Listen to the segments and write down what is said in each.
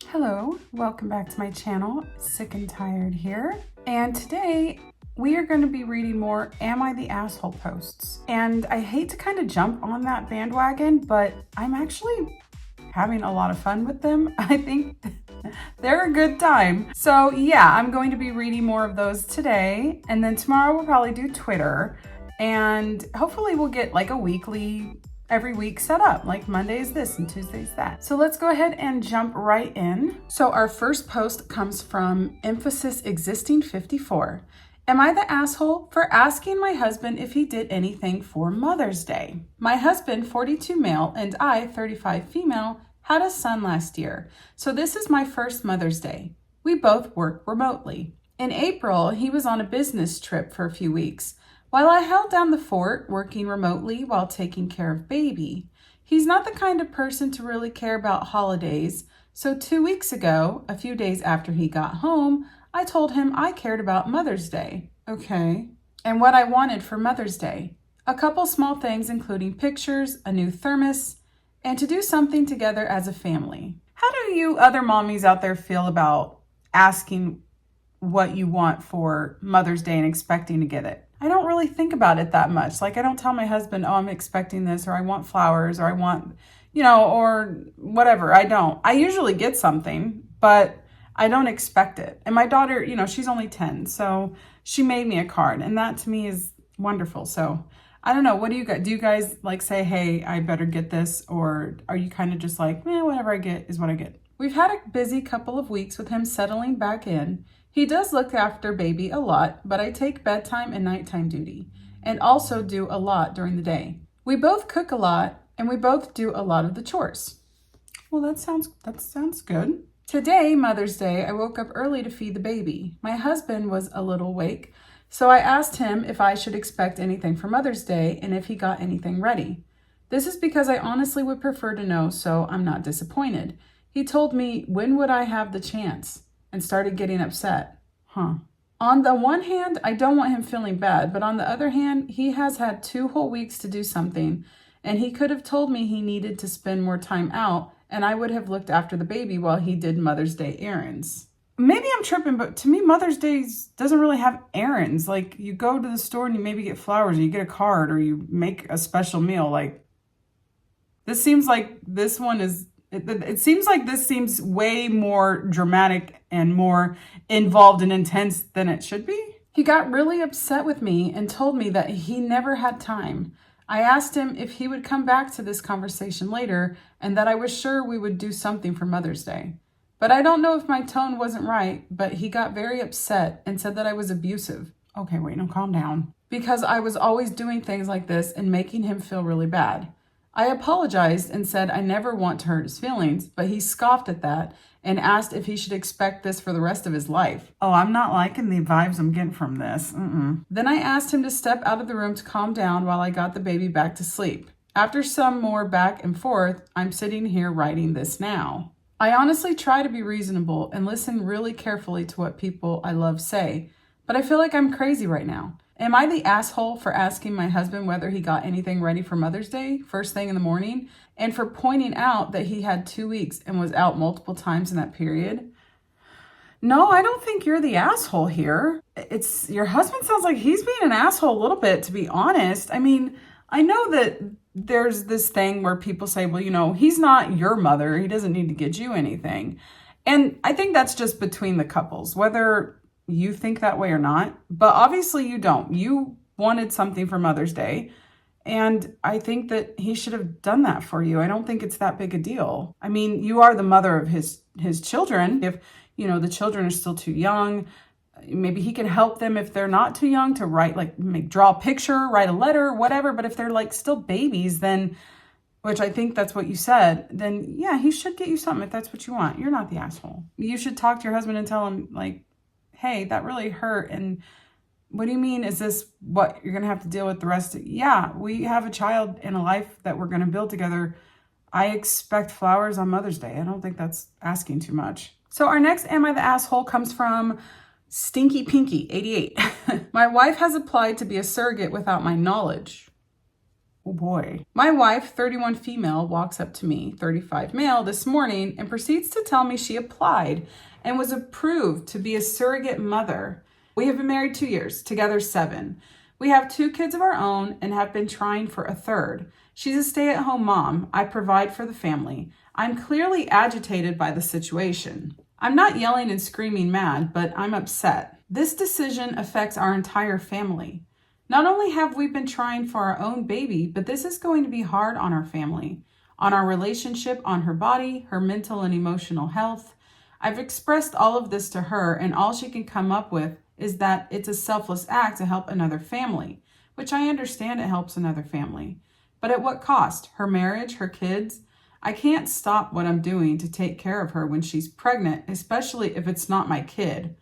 Hello, welcome back to my channel. Sick and Tired here. And today we are going to be reading more Am I the Asshole posts. And I hate to kind of jump on that bandwagon, but I'm actually having a lot of fun with them. I think they're a good time. So yeah, I'm going to be reading more of those today. And then tomorrow we'll probably do Twitter. And hopefully we'll get like a weekly every week set up, like Monday's this and Tuesday's that. So let's go ahead and jump right in. So our first post comes from Emphasis Existing 54. Am I the asshole for asking my husband if he did anything for Mother's Day? My husband, 42 male, and I, 35 female, had a son last year. So this is my first Mother's Day. We both work remotely. In April, he was on a business trip for a few weeks. While I held down the fort, working remotely while taking care of baby. He's not the kind of person to really care about holidays, so 2 weeks ago, a few days after he got home, I told him I cared about Mother's Day. Okay. And what I wanted for Mother's Day. A couple small things including pictures, a new thermos, and to do something together as a family. How do you other mommies out there feel about asking what you want for Mother's Day and expecting to get it? I don't really think about it that much. Like I don't tell my husband, oh, I'm expecting this, or I want flowers, or I want, or whatever. I don't. I usually get something, but I don't expect it. And my daughter, she's only 10, so she made me a card, and that to me is wonderful. So I don't know. What do you guys, like say, hey, I better get this, or are you kind of just like, whatever I get is what I get? We've had a busy couple of weeks with him settling back in. He does look after baby a lot, but I take bedtime and nighttime duty, and also do a lot during the day. We both cook a lot, and we both do a lot of the chores. Well, that sounds good. Today, Mother's Day, I woke up early to feed the baby. My husband was a little awake, so I asked him if I should expect anything for Mother's Day and if he got anything ready. This is because I honestly would prefer to know, so I'm not disappointed. He told me, when would I have the chance? And started getting upset. On the one hand, I don't want him feeling bad, but on the other hand, he has had 2 whole weeks to do something, and he could have told me he needed to spend more time out, and I would have looked after the baby while he did Mother's Day errands. Maybe I'm tripping, but to me, Mother's Day doesn't really have errands. Like, you go to the store and you maybe get flowers, or you get a card, or you make a special meal. Like, this seems like this one is... It seems like this seems way more dramatic and more involved and intense than it should be. He got really upset with me and told me that he never had time. I asked him if he would come back to this conversation later and that I was sure we would do something for Mother's Day. But I don't know if my tone wasn't right, but he got very upset and said that I was abusive. Okay, wait, no, calm down. Because I was always doing things like this and making him feel really bad. I apologized and said I never want to hurt his feelings, but he scoffed at that and asked if he should expect this for the rest of his life. Oh, I'm not liking the vibes I'm getting from this. Then I asked him to step out of the room to calm down while I got the baby back to sleep. After some more back and forth, I'm sitting here writing this now. I honestly try to be reasonable and listen really carefully to what people I love say, but I feel like I'm crazy right now. Am I the asshole for asking my husband whether he got anything ready for Mother's Day first thing in the morning, and for pointing out that he had 2 weeks and was out multiple times in that period? No, I don't think you're the asshole here. It's your husband sounds like he's being an asshole a little bit, to be honest. I mean, I know that there's this thing where people say, well, he's not your mother. He doesn't need to get you anything. And I think that's just between the couples, whether you think that way or not, but obviously you don't. You wanted something for Mother's Day, and I think that he should have done that for you. I don't think it's that big a deal. I mean, you are the mother of his children. If, the children are still too young, maybe he can help them if they're not too young to write, draw a picture, write a letter, whatever. But if they're still babies, then, which I think that's what you said, then yeah, he should get you something if that's what you want. You're not the asshole. You should talk to your husband and tell him, hey, that really hurt. And what do you mean? Is this what you're going to have to deal with the rest of? Yeah, we have a child and a life that we're going to build together. I expect flowers on Mother's Day. I don't think that's asking too much. So our next Am I the Asshole comes from Stinky Pinky 88. My wife has applied to be a surrogate without my knowledge. What? boy. My wife, 31 female, walks up to me, 35 male, this morning and proceeds to tell me she applied and was approved to be a surrogate mother. We have been married 2 years, together 7. We have 2 kids of our own and have been trying for a third. She's a stay-at-home mom. I provide for the family. I'm clearly agitated by the situation. I'm not yelling and screaming mad, but I'm upset. This decision affects our entire family. Not only have we been trying for our own baby, but this is going to be hard on our family, on our relationship, on her body, her mental and emotional health. I've expressed all of this to her, and all she can come up with is that it's a selfless act to help another family, which I understand it helps another family. But at what cost? Her marriage, her kids? I can't stop what I'm doing to take care of her when she's pregnant, especially if it's not my kid.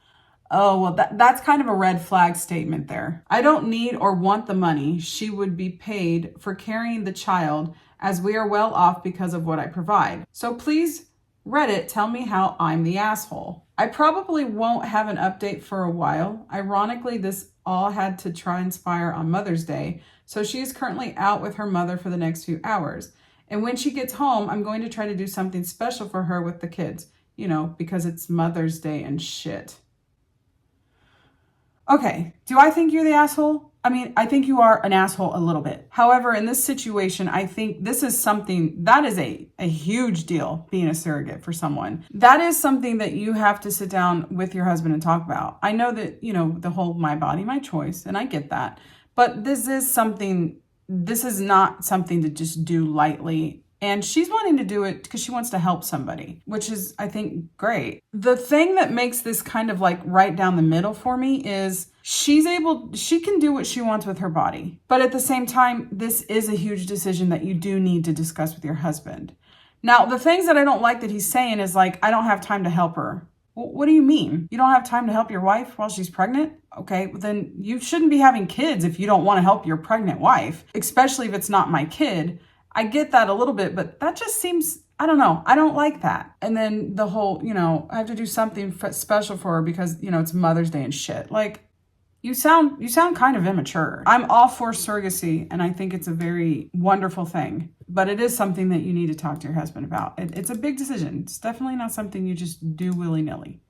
Oh, well, that's kind of a red flag statement there. I don't need or want the money she would be paid for carrying the child, as we are well off because of what I provide. So please, Reddit, tell me how I'm the asshole. I probably won't have an update for a while. Ironically, this all had to transpire on Mother's Day, so she is currently out with her mother for the next few hours. And when she gets home, I'm going to try to do something special for her with the kids, because it's Mother's Day and shit. Okay, do I think you're the asshole? I mean, I think you are an asshole a little bit. However, in this situation, I think this is something that is a huge deal, being a surrogate for someone. That is something that you have to sit down with your husband and talk about. I know that, the whole my body, my choice, and I get that. But this is not something to just do lightly. And she's wanting to do it because she wants to help somebody, which is, I think, great. The thing that makes this kind of like right down the middle for me is she can do what she wants with her body. But at the same time, this is a huge decision that you do need to discuss with your husband. Now, the things that I don't like that he's saying is like, I don't have time to help her. What do you mean? You don't have time to help your wife while she's pregnant? Okay, well then you shouldn't be having kids if you don't want to help your pregnant wife, especially if it's not my kid. I get that a little bit, but that just seems, I don't know. I don't like that. And then the whole, I have to do something special for her because, it's Mother's Day and shit. Like, you sound kind of immature. I'm all for surrogacy, and I think it's a very wonderful thing. But it is something that you need to talk to your husband about. It's a big decision. It's definitely not something you just do willy-nilly.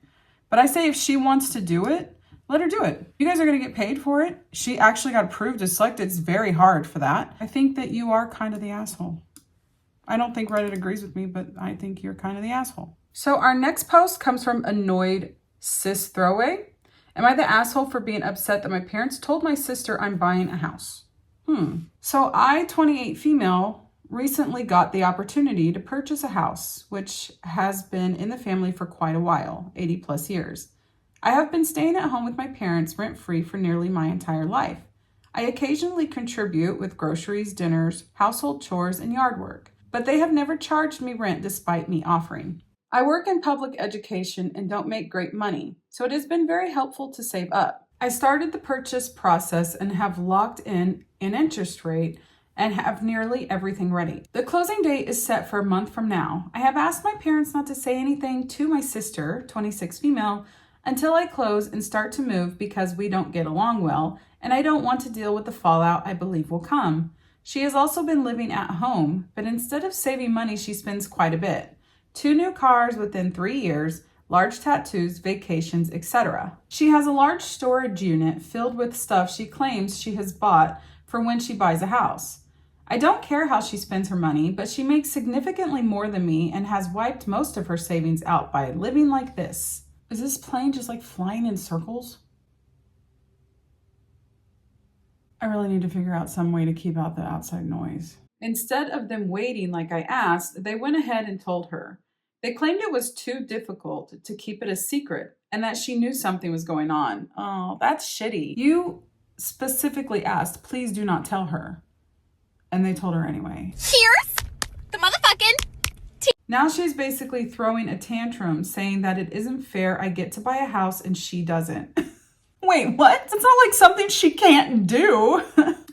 But I say if she wants to do it, let her do it. You guys are going to get paid for it. She actually got approved and selected. It's very hard for that. I think that you are kind of the asshole. I don't think Reddit agrees with me, but I think you're kind of the asshole. So our next post comes from Annoyed Sis Throwaway. Am I the asshole for being upset that my parents told my sister I'm buying a house? So I, 28 female, recently got the opportunity to purchase a house, which has been in the family for quite a while, 80 plus years. I have been staying at home with my parents rent-free for nearly my entire life. I occasionally contribute with groceries, dinners, household chores, and yard work, but they have never charged me rent despite me offering. I work in public education and don't make great money, so it has been very helpful to save up. I started the purchase process and have locked in an interest rate and have nearly everything ready. The closing date is set for a month from now. I have asked my parents not to say anything to my sister, 26 female, until I close and start to move because we don't get along well, and I don't want to deal with the fallout I believe will come. She has also been living at home, but instead of saving money, she spends quite a bit. 2 new cars within 3 years, large tattoos, vacations, etc. She has a large storage unit filled with stuff she claims she has bought for when she buys a house. I don't care how she spends her money, but she makes significantly more than me and has wiped most of her savings out by living like this. Is this plane just like flying in circles? I really need to figure out some way to keep out the outside noise. Instead of them waiting like I asked, they went ahead and told her. They claimed it was too difficult to keep it a secret and that she knew something was going on. Oh, that's shitty. You specifically asked, please do not tell her. And they told her anyway. Cheers! The motherfucking... Now she's basically throwing a tantrum saying that it isn't fair I get to buy a house and she doesn't. Wait, what? It's not like something she can't do.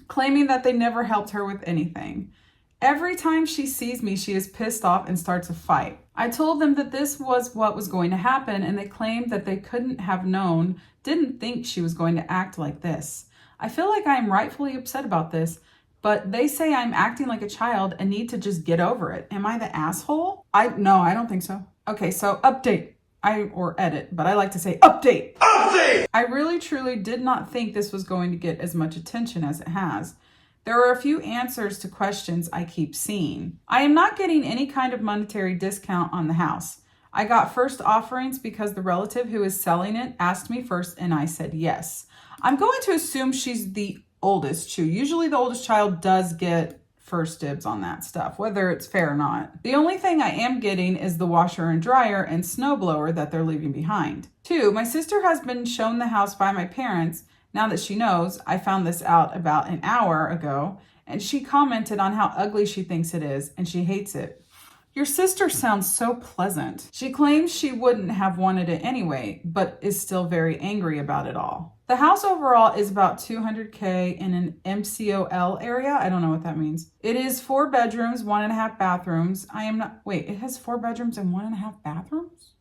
Claiming that they never helped her with anything. Every time she sees me, she is pissed off and starts a fight. I told them that this was what was going to happen, and they claimed that they couldn't have known, didn't think she was going to act like this. I feel like I am rightfully upset about this, but they say I'm acting like a child and need to just get over it. Am I the asshole? No, I don't think so. Okay, so update. Or edit, but I like to say update. Update! I really truly did not think this was going to get as much attention as it has. There are a few answers to questions I keep seeing. I am not getting any kind of monetary discount on the house. I got first offerings because the relative who is selling it asked me first and I said yes. I'm going to assume she's the oldest too. Usually the oldest child does get first dibs on that stuff, whether it's fair or not. The only thing I am getting is the washer and dryer and snowblower that they're leaving behind. 2, my sister has been shown the house by my parents. Now that she knows, I found this out about an hour ago, and she commented on how ugly she thinks it is, and she hates it. Your sister sounds so pleasant. She claims she wouldn't have wanted it anyway, but is still very angry about it all. The house overall is about $200K in an MCOL area. I don't know what that means. It is 4 bedrooms, 1.5 bathrooms. It has 4 bedrooms and 1.5 bathrooms?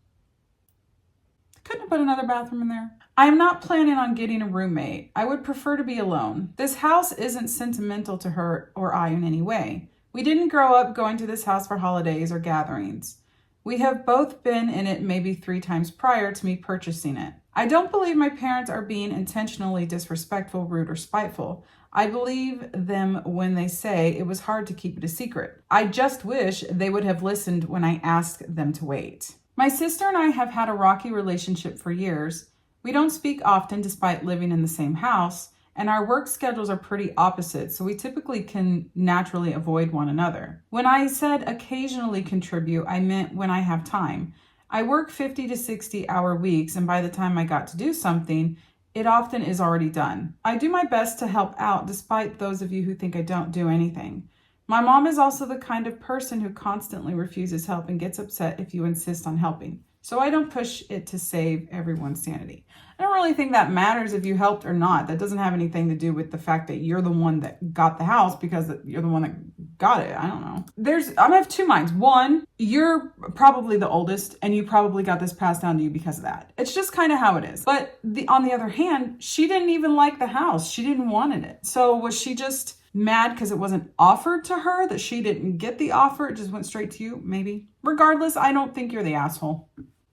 Couldn't have put another bathroom in there. I am not planning on getting a roommate. I would prefer to be alone. This house isn't sentimental to her or I in any way. We didn't grow up going to this house for holidays or gatherings. We have both been in it maybe 3 times prior to me purchasing it. I don't believe my parents are being intentionally disrespectful, rude, or spiteful. I believe them when they say it was hard to keep it a secret. I just wish they would have listened when I asked them to wait. My sister and I have had a rocky relationship for years. We don't speak often despite living in the same house, and our work schedules are pretty opposite, so we typically can naturally avoid one another. When I said occasionally contribute, I meant when I have time. I work 50 to 60 hour weeks, and by the time I got to do something, it often is already done. I do my best to help out despite those of you who think I don't do anything. My mom is also the kind of person who constantly refuses help and gets upset if you insist on helping. So I don't push it to save everyone's sanity. I don't really think that matters if you helped or not. That doesn't have anything to do with the fact that you're the one that got the house because you're the one that got it. I don't know. I have 2 minds. One, you're probably the oldest and you probably got this passed down to you because of that. It's just kind of how it is. But on the other hand, she didn't even like the house. She didn't want it. So was she just mad because it wasn't offered to her, that she didn't get the offer? It just went straight to you? Maybe. Regardless, I don't think you're the asshole.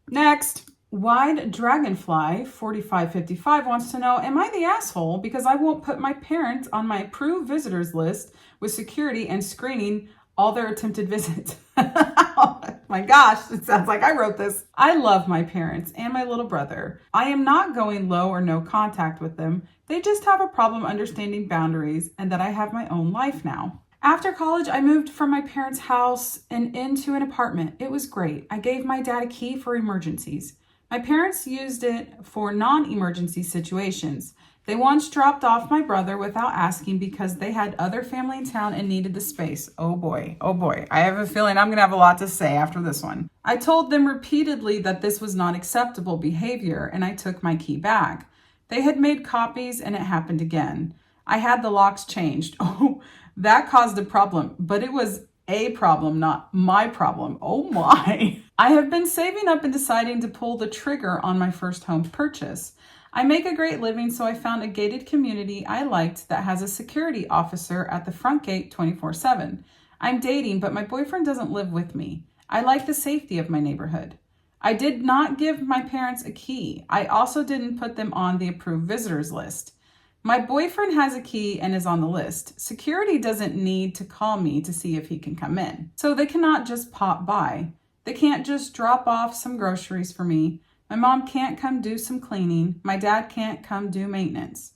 Next. Wide Dragonfly 4555 wants to know, am I the asshole because I won't put my parents on my approved visitors list with security and screening all their attempted visits? Oh my gosh, it sounds like I wrote this. I love my parents and my little brother. I am not going low or no contact with them. They just have a problem understanding boundaries and that I have my own life now. After college, I moved from my parents' house and into an apartment. It was great. I gave my dad a key for emergencies. My parents used it for non-emergency situations. They once dropped off my brother without asking because they had other family in town and needed the space. Oh boy, oh boy. I have a feeling I'm going to have a lot to say after this one. I told them repeatedly that this was not acceptable behavior and I took my key back. They had made copies and it happened again. I had the locks changed. Oh, that caused a problem, but it was a problem, not my problem. Oh my. I have been saving up and deciding to pull the trigger on my first home purchase. I make a great living, so I found a gated community I liked that has a security officer at the front gate 24/7. I'm dating, but my boyfriend doesn't live with me. I like the safety of my neighborhood. I did not give my parents a key. I also didn't put them on the approved visitors list. My boyfriend has a key and is on the list. Security doesn't need to call me to see if he can come in. So they cannot just pop by. They can't just drop off some groceries for me. My mom can't come do some cleaning. My dad can't come do maintenance.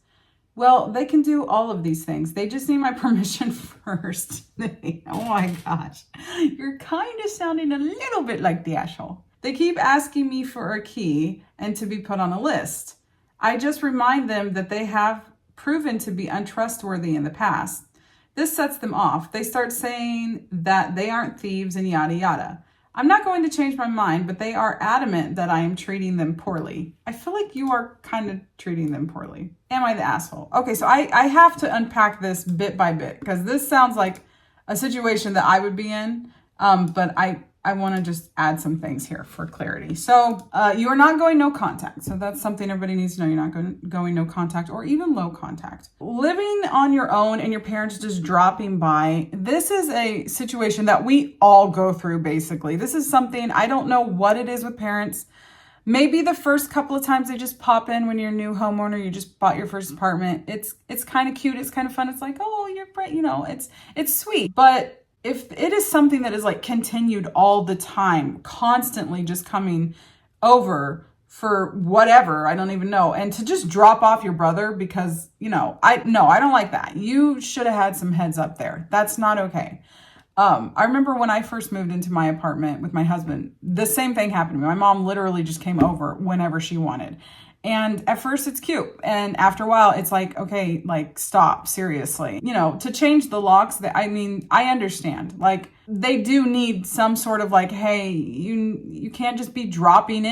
Well, they can do all of these things. They just need my permission first. Oh my gosh. You're kind of sounding a little bit like the asshole. They keep asking me for a key and to be put on a list. I just remind them that they have proven to be untrustworthy in the past. This sets them off. They start saying that they aren't thieves and yada yada. I'm not going to change my mind, but they are adamant that I am treating them poorly. I feel like you are kind of treating them poorly. Am I the asshole? Okay, so I have to unpack this bit by bit because this sounds like a situation that I would be in. But I want to just add some things here for clarity. So you are not going no contact. So that's something everybody needs to know. You're not going no contact or even low contact. Living on your own and your parents just dropping by. This is a situation that we all go through, basically. This is something, I don't know what it is with parents. Maybe the first couple of times they just pop in when you're a new homeowner, you just bought your first apartment. It's kind of cute. It's kind of fun. It's like, oh, you're right. You know, it's sweet. But if it is something that is like continued all the time, constantly just coming over for whatever, I don't even know, and to just drop off your brother because, I don't like that. You should have had some heads up there. That's not okay. I remember when I first moved into my apartment with my husband, the same thing happened to me. My mom literally just came over whenever she wanted. And at first it's cute. And after a while, it's like, okay, like stop, seriously. To change the locks, I understand. Like they do need some sort of like, hey, you can't just be dropping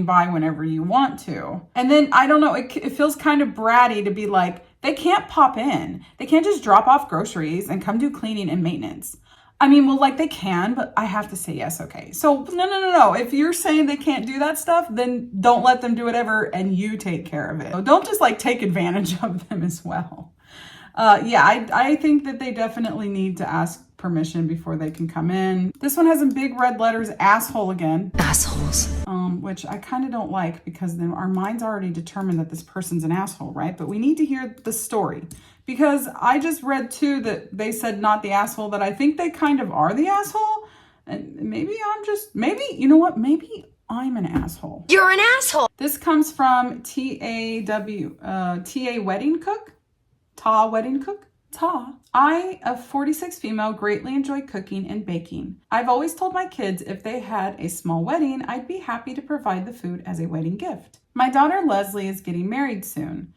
by whenever you want to. And then, I don't know, it feels kind of bratty to be like, they can't pop in. They can't just drop off groceries and come do cleaning and maintenance. Like they can, but I have to say yes, okay. So no. If you're saying they can't do that stuff, then don't let them do whatever and you take care of it. So don't just like take advantage of them as well. I think that they definitely need to ask permission before they can come in. This one has in big red letters, asshole again. Assholes. Which I kind of don't like because then our mind's already determined that this person's an asshole, right? But we need to hear the story. Because I just read too that they said not the asshole, that I think they kind of are the asshole. And maybe you know what? Maybe I'm an asshole. You're an asshole. This comes from T.A. Wedding Cook. Ta Wedding Cook. Ta. I, a 46 female, greatly enjoy cooking and baking. I've always told my kids if they had a small wedding, I'd be happy to provide the food as a wedding gift. My daughter Leslie is getting married soon.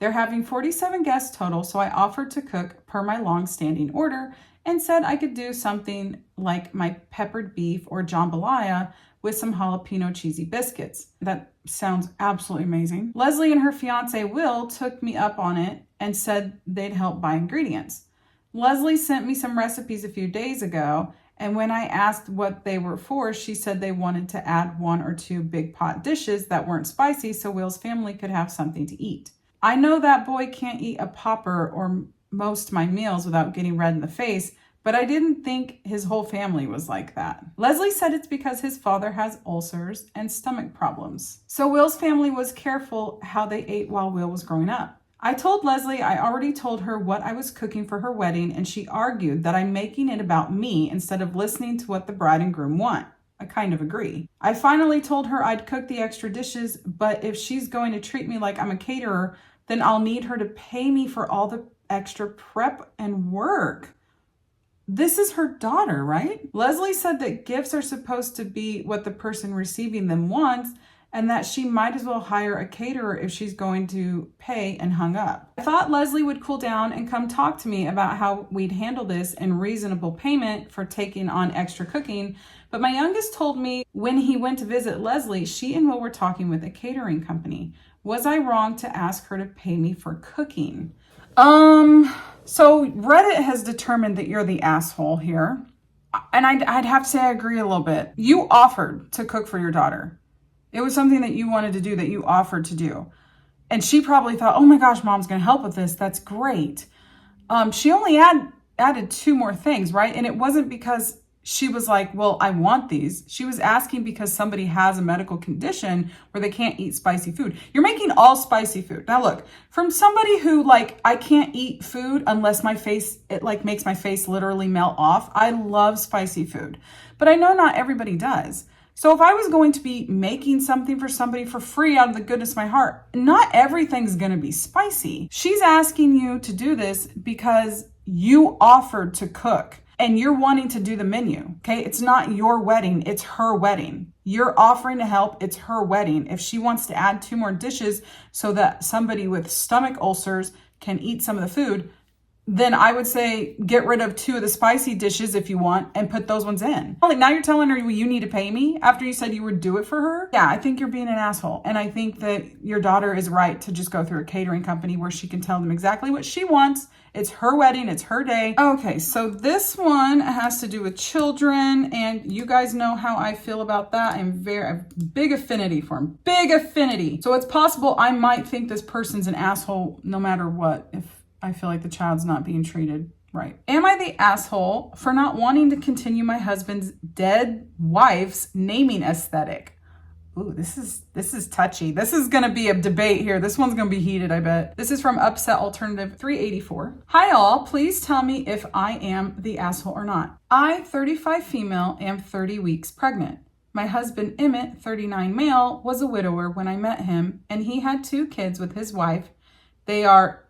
They're having 47 guests total, so I offered to cook per my long-standing order and said I could do something like my peppered beef or jambalaya with some jalapeno cheesy biscuits. That sounds absolutely amazing. Leslie and her fiance Will took me up on it and said they'd help buy ingredients. Leslie sent me some recipes a few days ago, and when I asked what they were for, she said they wanted to add 1 or 2 big pot dishes that weren't spicy so Will's family could have something to eat. I know that boy can't eat a Popper or most of my meals without getting red in the face, but I didn't think his whole family was like that. Leslie said it's because his father has ulcers and stomach problems. So Will's family was careful how they ate while Will was growing up. I told Leslie I already told her what I was cooking for her wedding, and she argued that I'm making it about me instead of listening to what the bride and groom want. I kind of agree. I finally told her I'd cook the extra dishes, but if she's going to treat me like I'm a caterer, then I'll need her to pay me for all the extra prep and work. This is her daughter, right? Leslie said that gifts are supposed to be what the person receiving them wants, and that she might as well hire a caterer if she's going to pay, and hung up. I thought Leslie would cool down and come talk to me about how we'd handle this and reasonable payment for taking on extra cooking, but my youngest told me when he went to visit Leslie, she and Will were talking with a catering company. Was I wrong to ask her to pay me for cooking? So Reddit has determined that you're the asshole here. And I'd have to say I agree a little bit. You offered to cook for your daughter. It was something that you wanted to do, that you offered to do. And she probably thought, oh my gosh, mom's going to help with this. That's great. She only added 2 more things, right? And it wasn't because she was like, well, I want these. She was asking because somebody has a medical condition where they can't eat spicy food. You're making all spicy food. Now look, from somebody who I can't eat food unless it makes my face literally melt off. I love spicy food, but I know not everybody does. So if I was going to be making something for somebody for free out of the goodness of my heart, not everything's going to be spicy. She's asking you to do this because you offered to cook. And you're wanting to do the menu, okay? It's not your wedding, it's her wedding. You're offering to help, it's her wedding. If she wants to add 2 more dishes so that somebody with stomach ulcers can eat some of the food, then I would say get rid of 2 of the spicy dishes if you want and put those ones in. Like, now you're telling her, well, you need to pay me after you said you would do it for her. Yeah, I think you're being an asshole. And I think that your daughter is right to just go through a catering company where she can tell them exactly what she wants. It's her wedding. It's her day. Okay, so this one has to do with children, and you guys know how I feel about that. I have big affinity for them. Big affinity. So it's possible I might think this person's an asshole no matter what, if I feel like the child's not being treated right. Am I the asshole for not wanting to continue my husband's dead wife's naming aesthetic? Ooh, this is touchy. This is going to be a debate here. This one's going to be heated, I bet. This is from Upset Alternative 384. Hi all, please tell me if I am the asshole or not. I, 35 female, am 30 weeks pregnant. My husband, Emmett, 39 male, was a widower when I met him, and he had 2 kids with his wife. They are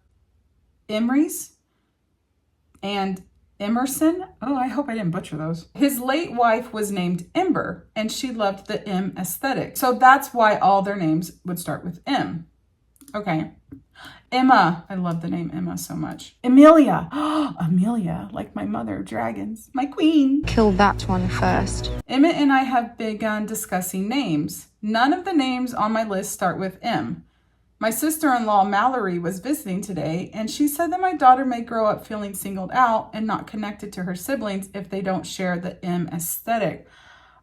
Emery's and Emerson. Oh, I hope I didn't butcher those. His late wife was named Ember, and she loved the M aesthetic. So that's why all their names would start with M. Okay. Emma. I love the name Emma so much. Amelia. Amelia, like my mother of dragons, my queen. Kill that one first. Emmett and I have begun discussing names. None of the names on my list start with M. My sister-in-law, Mallory, was visiting today, and she said that my daughter may grow up feeling singled out and not connected to her siblings if they don't share the M aesthetic.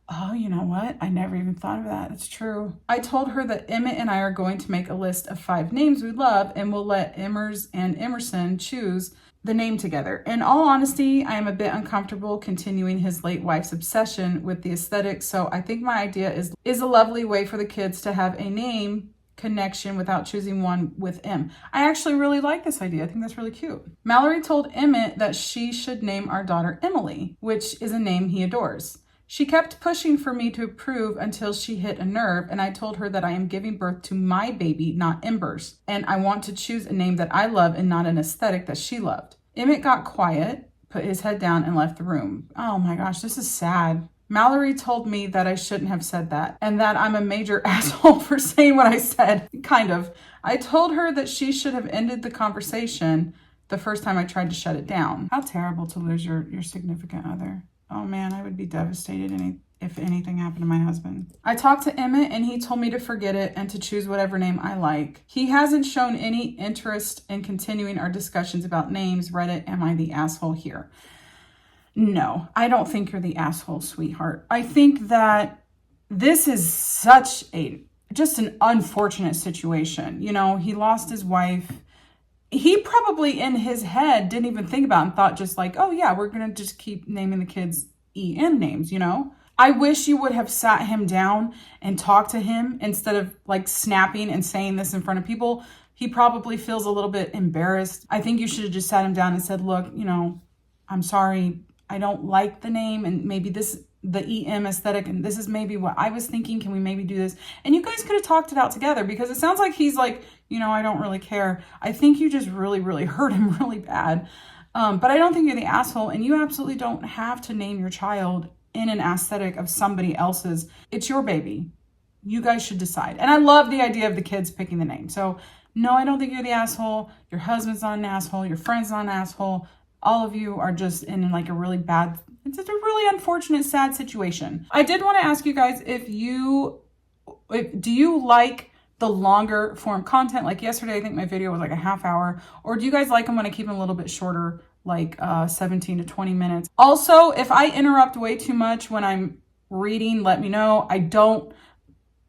Oh, you know what? I never even thought of that. It's true. I told her that Emmett and I are going to make a list of 5 names we love, and we'll let Emmers and Emerson choose the name together. In all honesty, I am a bit uncomfortable continuing his late wife's obsession with the aesthetic, so I think my idea is a lovely way for the kids to have a name connection without choosing one with M. I actually really like this idea. I think that's really cute. Mallory told Emmett that she should name our daughter Emily, which is a name he adores. She kept pushing for me to approve until she hit a nerve, and I told her that I am giving birth to my baby, not Ember's, and I want to choose a name that I love and not an aesthetic that she loved. Emmett got quiet, put his head down, and left the room. Oh my gosh, this is sad. Mallory told me that I shouldn't have said that and that I'm a major asshole for saying what I said. Kind of. I told her that she should have ended the conversation the first time I tried to shut it down. How terrible to lose your significant other. Oh man, I would be devastated if anything happened to my husband. I talked to Emmett and he told me to forget it and to choose whatever name I like. He hasn't shown any interest in continuing our discussions about names. Reddit, am I the asshole here? No, I don't think you're the asshole, sweetheart. I think that this is just an unfortunate situation. You know, he lost his wife. He probably in his head didn't even think about it and thought just like, oh yeah, we're going to just keep naming the kids EM names, you know? I wish you would have sat him down and talked to him instead of like snapping and saying this in front of people. He probably feels a little bit embarrassed. I think you should have just sat him down and said, look, you know, I'm sorry. I don't like the name and maybe the EM aesthetic and this is maybe what I was thinking. Can we maybe do this? And you guys could have talked it out together because it sounds like he's like, you know, I don't really care. I think you just really, really hurt him really bad. But I don't think you're the asshole and you absolutely don't have to name your child in an aesthetic of somebody else's. It's your baby. You guys should decide. And I love the idea of the kids picking the name. So no, I don't think you're the asshole. Your husband's not an asshole. Your friend's not an asshole. All of you are just in like a really bad, it's just a really unfortunate, sad situation. I did want to ask you guys do you like the longer form content? Like yesterday, I think my video was like a half hour. Or do you guys like them when I keep them a little bit shorter, like 17 to 20 minutes? Also, if I interrupt way too much when I'm reading, let me know. I don't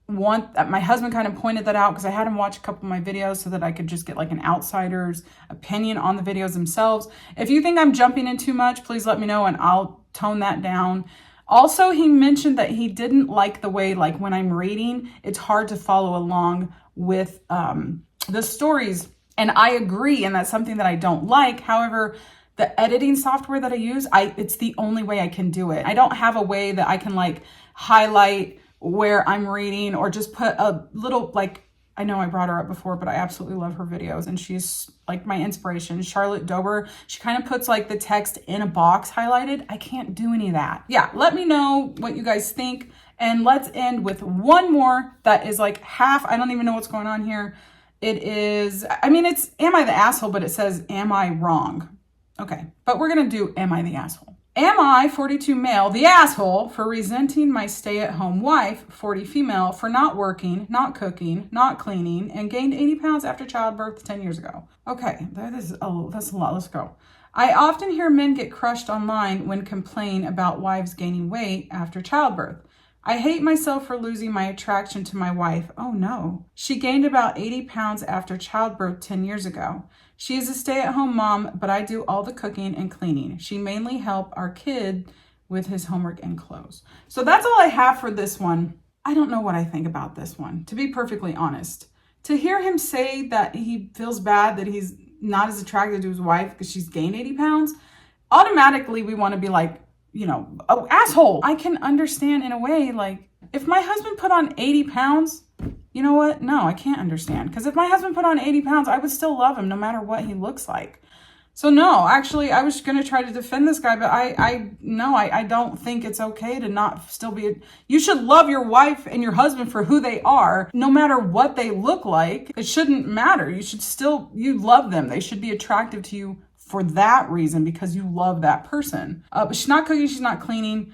want that. My husband kind of pointed that out because I had him watch a couple of my videos so that I could just get like an outsider's opinion on the videos themselves. If you think I'm jumping in too much, please let me know and I'll tone that down. Also, he mentioned that he didn't like the way, like when I'm reading, it's hard to follow along with the stories. And I agree, and that's something that I don't like. However, the editing software that I use, it's the only way I can do it. I don't have a way that I can like highlight where I'm reading or just put a little, like, I know I brought her up before, but I absolutely love her videos and she's like my inspiration. Charlotte Dober, she kind of puts like the text in a box highlighted. I can't do any of that. Yeah, let me know what you guys think. And let's end with one more that is like half, I don't even know what's going on here. It is, I mean, it's, am I the asshole? But it says, am I wrong? Okay, but we're gonna do, am I the asshole? Am I, 42 male, the asshole for resenting my stay-at-home wife, 40 female, for not working, not cooking, not cleaning, and gained 80 pounds after childbirth 10 years ago? Okay, that's a lot. Let's go. I often hear men get crushed online when complain about wives gaining weight after childbirth. I hate myself for losing my attraction to my wife. Oh no. She gained about 80 pounds after childbirth 10 years ago. She is a stay-at-home mom, but I do all the cooking and cleaning. She mainly helps our kid with his homework and clothes. So that's all I have for this one. I don't know what I think about this one, to be perfectly honest. To hear him say that he feels bad that he's not as attracted to his wife because she's gained 80 pounds, automatically we want to be like, oh, asshole. I can understand in a way, like, if my husband put on 80 pounds, you know what? No, I can't understand. Because if my husband put on 80 pounds, I would still love him no matter what he looks like. So no, actually, I was going to try to defend this guy, but I don't think it's okay to not still be. You should love your wife and your husband for who they are, no matter what they look like. It shouldn't matter. You love them. They should be attractive to you for that reason, because you love that person. But she's not cooking. She's not cleaning.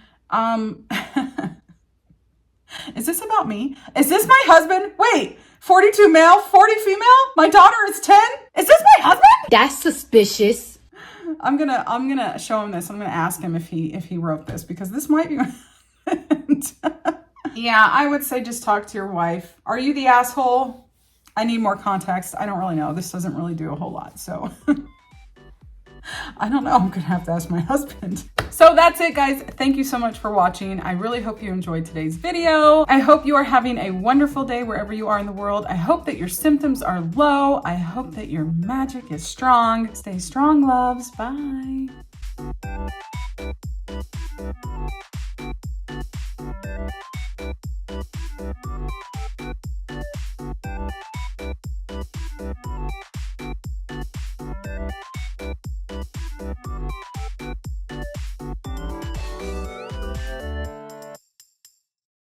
Is this about me? Is this my husband? Wait, 42 male, 40 female? My daughter is 10? Is this my husband? That's suspicious. I'm gonna show him this. I'm gonna ask him if he wrote this, because this might be my husband. Yeah, I would say just talk to your wife. Are you the asshole? I need more context. I don't really know. This doesn't really do a whole lot, so I don't know. I'm gonna have to ask my husband. So that's it, guys. Thank you so much for watching. I really hope you enjoyed today's video. I hope you are having a wonderful day wherever you are in the world. I hope that your symptoms are low. I hope that your magic is strong. Stay strong, loves. Bye.